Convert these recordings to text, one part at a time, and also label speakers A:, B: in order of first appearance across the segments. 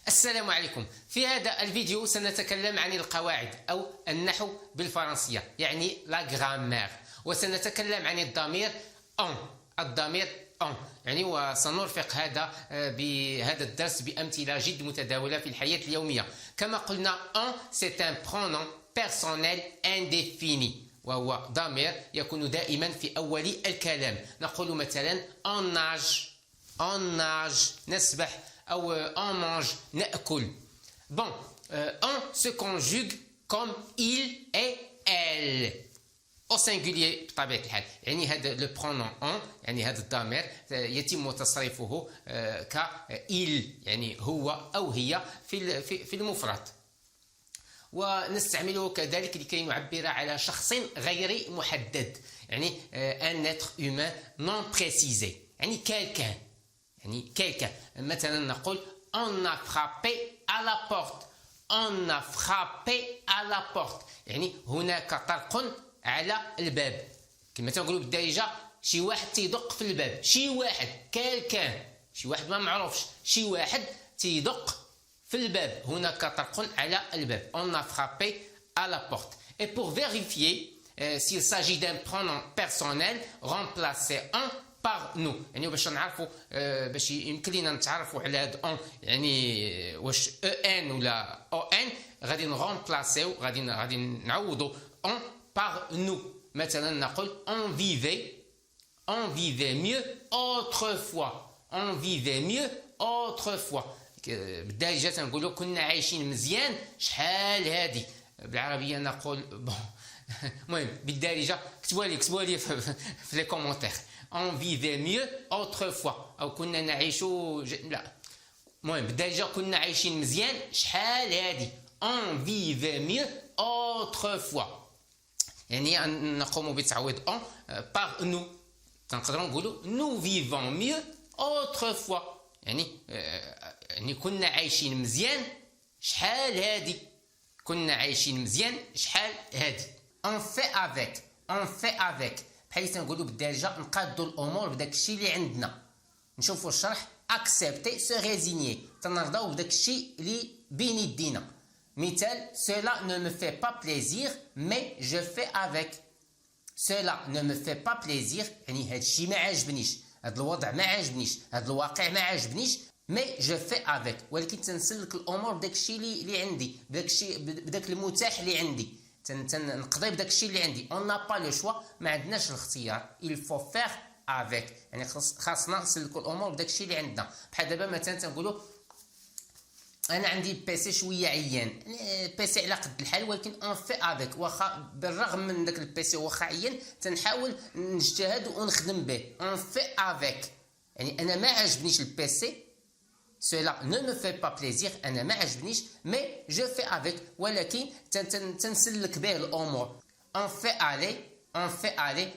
A: السلام عليكم. في هذا الفيديو سنتكلم عن القواعد أو النحو بالفرنسية، يعني لا غرامير، وسنتكلم عن الضمير أن. الضمير أن يعني وسنرفق بهذا الدرس بأمثلة جد متداولة في الحياة اليومية. كما قلنا أن c'est un pronom personnel indéfini، وهو ضمير يكون دائما في أول الكلام. نقول مثلا on nage نسبح، أو on mange نأكل. Bon, on se conjugue comme il et elle au singulier بطبيعة الحال. يعني هذا le pronom on، يعني هذا الضمير يتم تصريفه ك il، يعني هو أو هي في المفرد، ونستعمله كذلك لكي نعبر على شخص غير محدد، يعني un être humain non précisé، يعني quelqu'un. مثلا نقول on a frappé à la porte. on a frappé à la porte يعني هناك طرق على الباب. كما تنقولوا بالدارجة شي واحد تيدق في الباب، شي واحد quelqu'un، شي واحد ما معروفش، شي واحد تيدق في الباب، هناك طرق على الباب. on a frappé à la porte. Et pour vérifier s'il s'agit d'un pronom personnel, remplacez un par nous. يعني باش نعرفوا باش يمكن لنا نتعرفوا على هذا اون، يعني واش او ان ولا او ان، غادي نغومبلاسيو، غادي نعوضوا اون par nous. مثلا نقول on vivait mieux autrefois. on vivait mieux autrefois. بالدارجة تنقولوا كنا عايشين مزيان شحال هادي. بالعربية نقول بون المهم بالدارجة كتبوا لي في لي كومونتير on vivait mieux autrefois، أو كنا نعيشوا لا المهم بالدارجة كنا عايشين مزيان شحال هادي. on vivait mieux autrefois يعني نقوم بتعويض on par nous. تنقدروا نقولوا nous vivons mieux autrefois، يعني كنا عايشين مزيان شحال هادي. كنا عايشين مزيان شحال هادي. on fait avec بحيث نقولوا بالدارجة نقادوا الأمور بداك الشيء اللي عندنا. نشوفوا الشرح accepter se résigner، تنرضاو بداك الشيء اللي بين يدينا. مثال cela ne me fait pas plaisir mais je fais avec. cela ne me fait pas plaisir يعني هذا الشيء ما عاجبنيش، هذا الوضع ما عاجبنيش، هذا الواقع ما عاجبنيش، mais je fais avec، ولكن تنسلك الامور بداك الشيء اللي عندي، بداك الشيء بداك المتاح اللي عندي، نقضي بداك الشيء اللي عندي. on n'a pas le choix، ما عندناش الاختيار. il faut faire avec يعني خاصنا نسلكوا الامور بداك الشيء اللي عندنا. بحال دابا مثلا تنقولوا انا عندي بيسي شويه عيان، بيسي على قد الحال، ولكن اون في افيك، واخا بالرغم من داك البيسي واخا عيان تنحاول نجتهد ونخدم به. اون في افيك يعني انا ما عجبنيش البيسي، cela ne me fait pas plaisir انا ما عجبنيش، mais je fais avec ولكن تنسلك به الامور. اون في aller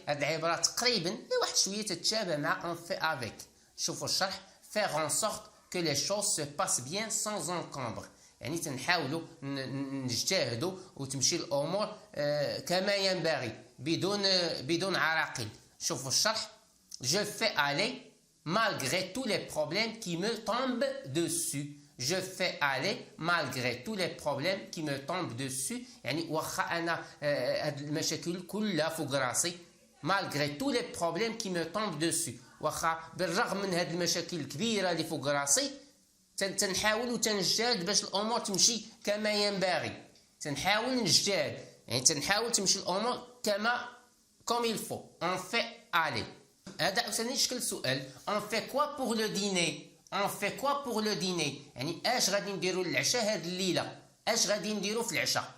A: هاد العباره تقريبا واحد شويه تتشابه مع اون في افيك. شوفوا الشرح faire en sorte que les choses se passent bien sans encombre، يعني تنحاولوا نجتهدوا وتمشي الامور كما ينبغي بدون عراقيل. شوفوا الشرح je fais aller malgré tous les problèmes qui me tombent dessus. je fais aller malgré tous les problèmes qui me tombent dessus يعني واخا انا هاد المشاكل كلها فوق راسي. malgré tous les problèmes qui me tombent dessus، واخا بالرغم من هاد المشاكل الكبيره اللي فوق راسي تنحاول وتنجتهد باش الامور تمشي كما ينبغي. تنحاول نجتهد يعني تنحاول تمشي الامور كما comme il faut. on fait aller. هذا عاوتاني شكل سؤال. on fait quoi pour le dîner. on fait quoi pour le dîner يعني اش غادي نديروا للعشاء هاد الليله، اش غادي نديروا في العشاء.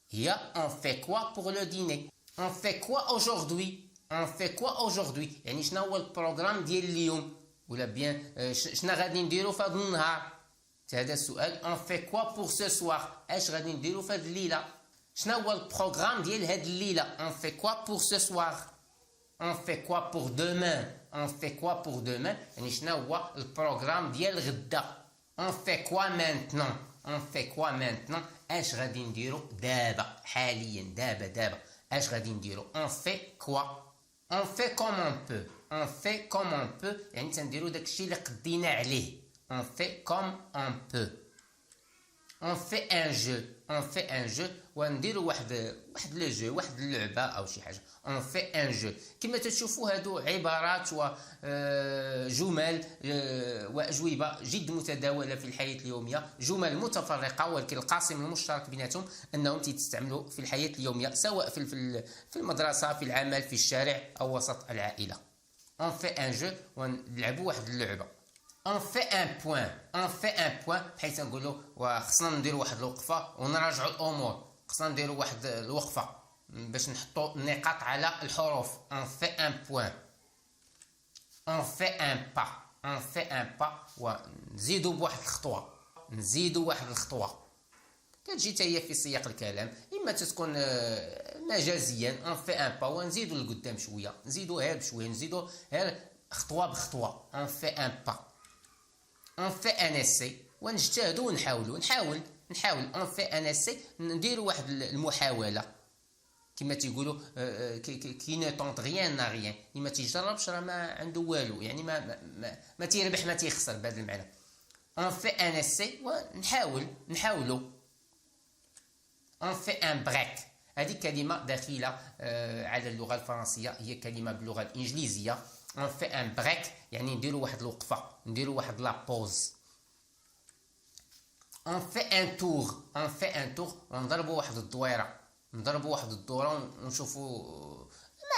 A: هي on fait quoi pour le dîner. on fait quoi aujourd'hui. on fait quoi aujourd'hui يعني شنو هو البروغرام ديال اليوم، ولا بيان شنو غادي نديروا في هذا النهار. هذا السؤال on fait quoi pour ce soir اش غادي نديروا في هذه الليله، شنو هو البروغرام ديال هذه الليله. on fait quoi pour ce soir. on fait quoi pour demain. on fait quoi pour demain يعني شنو هو البروغرام ديال غدا. on fait quoi maintenant. on fait quoi maintenant اش غادي نديروا دابا حاليا دابا اش غادي نديروا. on fait quoi. on fait comme on peut. on fait comme on peut يعني تنديروا داكشي اللي قدينا عليه. on fait comme on peut. اون في ان جو، اون في ان جو، ونديروا واحد لو جو، واحد اللعبه او شي حاجه. اون في ان جو. كما تشوفوا هادو عبارات وجمل واجوبه جد متداوله في الحياه اليوميه، جمل متفرقه، ولكن القاسم المشترك بيناتهم انهم تستعملوا في الحياه اليوميه، سواء في المدرسه، في العمل، في الشارع، او وسط العائله. اون في ان جو، ونلعبوا واحد اللعبه. اون في ان بوين، اون في ان بوين، بحيث نقولوا وخصنا نديروا واحد الوقفه ونراجعوا الامور، خصنا نديروا واحد الوقفه باش نحطوا النقاط على الحروف. اون في ان بوين، اون في ان با، اون في ان با، ونزيدوا بواحد الخطوه، نزيدوا واحد الخطوه. كتجي حتى هي في سياق الكلام، اما تكون مجازيا اون في ان با، ونزيدوا لقدام شويه، نزيدوا غير بشويه، نزيدوا غير خطوه بخطوه. اون في ان با، اون في ان اسي، ونجتهدوا ونحاولوا، نحاول اون في ان اسي، نديروا واحد المحاوله. كما تيقولوا كي نو طونط غيان نا غيان، اللي ما تيجربش راه ما عنده والو، يعني ما تيربح ما تيخسر بهذا المعنى. اون في ان اسي، ونحاولوا. اون في ان بريك، هذه كلمه داخله على اللغه الفرنسيه، هي كلمه باللغه الانجليزيه. اون في ان بريك يعني نديروا واحد الوقفه، نديروا واحد لا بوز. اون في ان تور، اون في ان تور، ونضربوا واحد الدويره، نضربوا واحد الدوره ونشوفوا،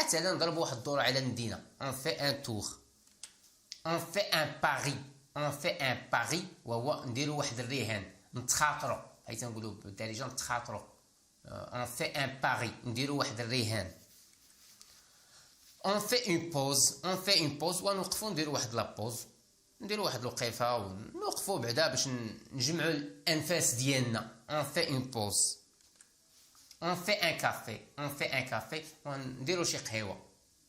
A: مثلا نضربوا واحد الدوره على المدينه. اون في ان تور. اون في ان باري، اون في ان باري، وهو نديروا واحد الرهان، نتخاطروا، حيت نقولوا بالدارجه نتخاطروا. اون في ان باري، نديروا واحد الرهان. اون في اون بوز، اون في اون بوز، ونوقفوا نديروا واحد لا بوز، نديروا واحد الوقيفه ونوقفوا بعدا باش نجمعوا الانفاس ديالنا. اون في اون بوز. اون في ان كافي، اون في ان كافي، ونديروا شي قهوه،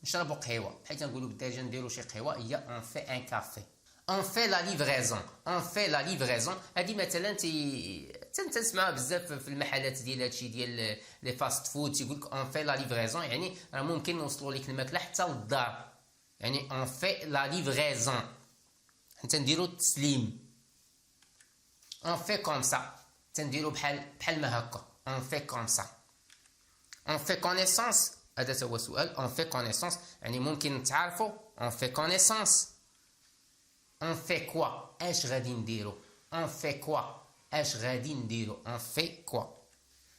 A: نشربوا قهوه، حيت نقولوا بالدارجه نديروا شي قهوه، هي اون في ان كافي. اون في لا ليفريزون، اون في لا ليفريزون، هذه مثلا تنسمعوها بزاف في المحلات ديال هادشي ديال لي فاست فود، تيقول لك اون في لا ليفريزون، يعني راه ممكن نوصلوا لك الماكله حتى للدار، يعني اون في لا ليفريزون، حتى نديروا التسليم. اون في كوم سا، تنديروا بحال ما هكا. اون في كوم سا. اون في كونيسونس، هذا هو سؤال. اون في كونيسونس يعني ممكن نتعرفوا. اون في كونيسونس. اون في كوا، اش غادي نديروا. اون في كوا، اش غادي نديروا. اون في كوا.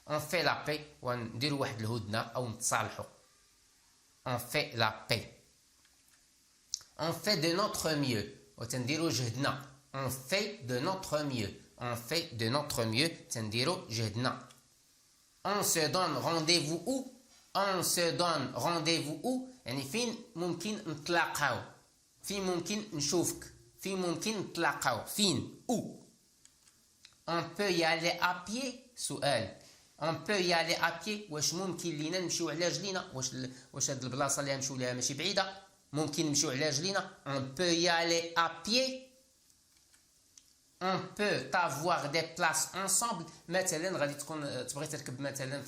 A: اون في لا بي، ونديروا واحد الهدنه او نتصالحوا. اون في لا بي. اون في دو نوتر ميو، وتنديروا جهدنا. اون في دو نوتر ميو، اون في دو نوتر ميو، تنديروا جهدنا. on se donne rendez-vous où, on se donne rendez-vous où، يعني فين ممكن نتلاقاو، فين ممكن نشوفك، فين ممكن نتلاقاو، فين où. on peut y aller à pied، سؤال. on peut y aller à pied، واش ممكن لينا نمشيو على رجلينا، واش هاد البلاصه اللي غنمشيو ليها ماشي بعيده، ممكن نمشيو على رجلينا. on peut y aller à pied. on peut avoir des places ensemble، مثلا غادي تكون تبغي تركب مثلا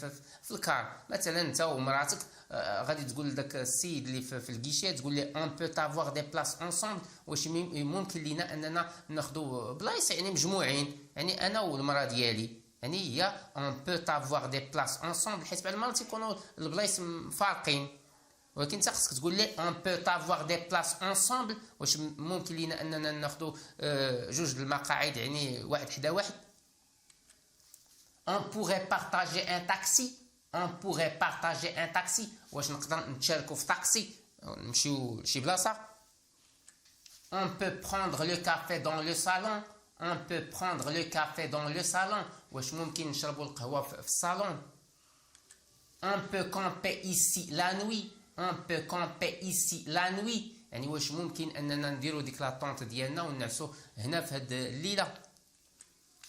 A: في الكار، مثلا انت ومراتك غادي تقول لذاك السيد اللي في الكيشيه، تقول لي on peut avoir des places ensemble، واش ممكن لينا اننا ناخذوا بلايص يعني مجموعين، يعني انا والمراه ديالي، يعني هي on peut avoir des places ensemble، حيت بعض المرات يكونوا البلايص مفارقين، ولكن انت خصك تقول لي on peut avoir des places ensemble، واش ممكن لينا اننا ناخذوا جوج المقاعد، يعني واحد حدا واحد. on pourrait partager un taxi، on pourrait partager un taxi، واش نقدر نتشاركوا في طاكسي نمشيو لشي بلاصه. on peut prendre le café dans le salon، on peut prendre le café dans le salon، واش ممكن نشربوا القهوه في الصالون. on peut camper ici la nuit، on peut camper ici la nuit، يعني واش ممكن اننا نديروا ديك لا طونط ديالنا ونعسوا هنا في هاد الليله.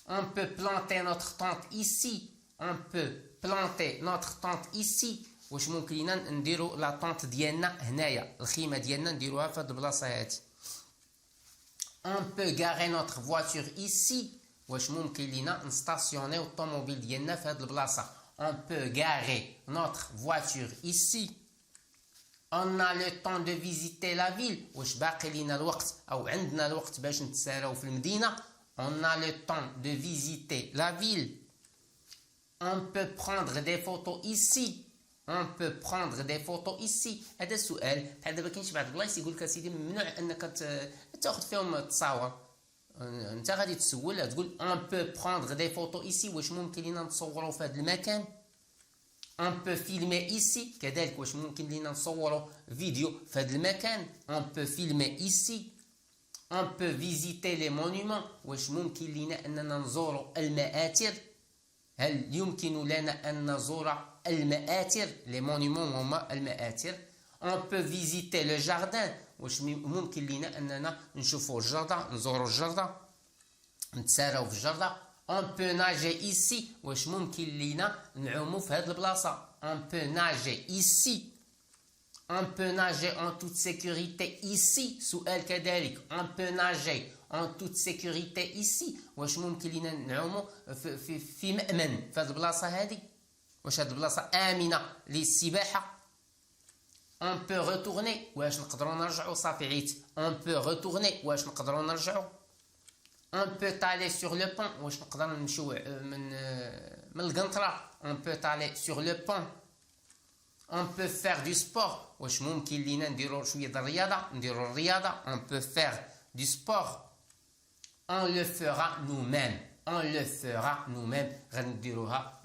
A: on peut planter notre tente ici، on peut planter notre tente ici، واش ممكن لينا نديروا لا طونط ديالنا هنايا، الخيمه ديالنا نديروها في هاد البلاصه هادي. on peut garer notre voiture ici، واش ممكن لينا نستاسيونيو الطوموبيل ديالنا في هاد البلاصه. on peut garer notre voiture ici. on a le temps de visiter la ville، واش باقي لينا الوقت او عندنا الوقت باش نتساراو في المدينه. on a le temps de visiter la ville. On peut prendre des photos ici. On peut prendre des photos ici. هذا السؤال بحال دابا كاين شي بعض البلايص يقول لك اسيدي ممنوع انك تاخذ فيهم تصاور. انت غادي تسول تقول on peut prendre des photos ici. واش ممكن لينا نتصوروا في هذا المكان؟ on peut filmer ici. كذلك واش ممكن لينا نصوروا فيديو في هذا المكان؟ on peut filmer ici. on peut visiter les monuments. واش ممكن لينا اننا نزوروا المآثر؟ هل يمكن لنا أن نزور المآثر؟ les monuments هما المآثر. on peut visiter le jardin. واش ممكن لنا أننا نشوفوا الجردة، نزوروا الجردة، نتساراو في الجردة. on peut nager ici. واش ممكن لنا نعوموا في هذه البلاصة؟ on peut nager ici. on peut nager en toute sécurité ici. سؤال كذلك on peut nager en toute sécurité ici. واش ممكن لينا نعوموا في مأمن في هذه البلاصة هذه؟ واش هذه البلاصة آمنة للسباحة؟ on peut retourner. واش نقدروا نرجعوا؟ صافي عيت. on peut retourner. واش نقدروا نرجعوا؟ on peut aller sur le pont. واش نقدر نمشيو من القنطرة؟ on peut aller sur le pont. on peut faire du sport. واش ممكن لينا نديروا شوية د الرياضة؟ نديروا الرياضة. on peut faire du sport. on le fera nous-mêmes. on le fera nous-mêmes. غادي نديروها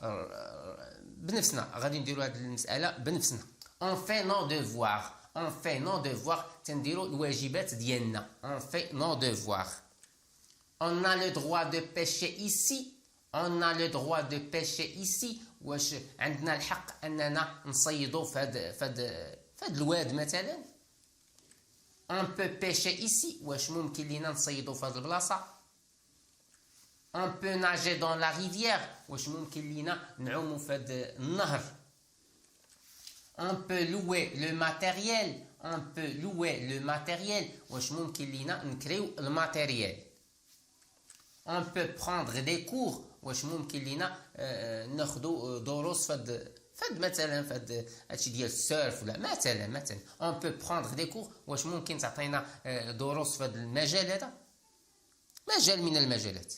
A: بنفسنا. غادي نديروا هذه المسألة بنفسنا. on fait nos devoirs. on fait nos devoirs. تنديروا الواجبات ديالنا. on fait nos devoirs. on a le droit de pêcher ici. on a le droit de pêcher ici. واش عندنا الحق اننا نصيدوا في هذا الواد مثلا؟ on peut pêcher ici. واش ممكن لينا نصيدوا في هذه البلاصه؟ on peut nager dans la rivière. واش ممكن لينا نعوموا في هذا النهر؟ on peut louer le matériel. on peut louer le matériel. واش ممكن لينا نكريو الماتيريال؟ on peut prendre des cours. واش ممكن لينا ناخذوا دروس في مثلا في هادشي ديال السيرف ولا مثلا on peut prendre des cours. واش ممكن تعطينا دروس في هذا المجال هذا؟ مجال من المجالات.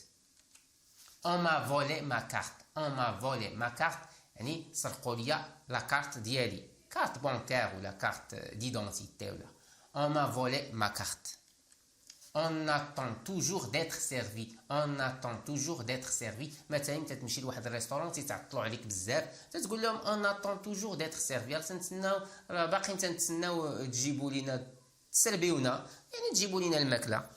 A: on m'a volé ma carte. on m'a volé ma carte يعني سرقوا لي لا كارت ديالي، كارت بانكير ولا كارت ديدونتيتي ولا. on m'a volé ma carte. on attend toujours d'être servi. on attend toujours d'être servi. مثلا تتمشي لواحد الريستورون تيتعطلوا عليك بزاف تتقول لهم on attend toujours d'être servi. تنتسناو راه باقيين تنتسناو تجيبوا لينا تسربيونا، يعني تجيبوا لينا الماكله.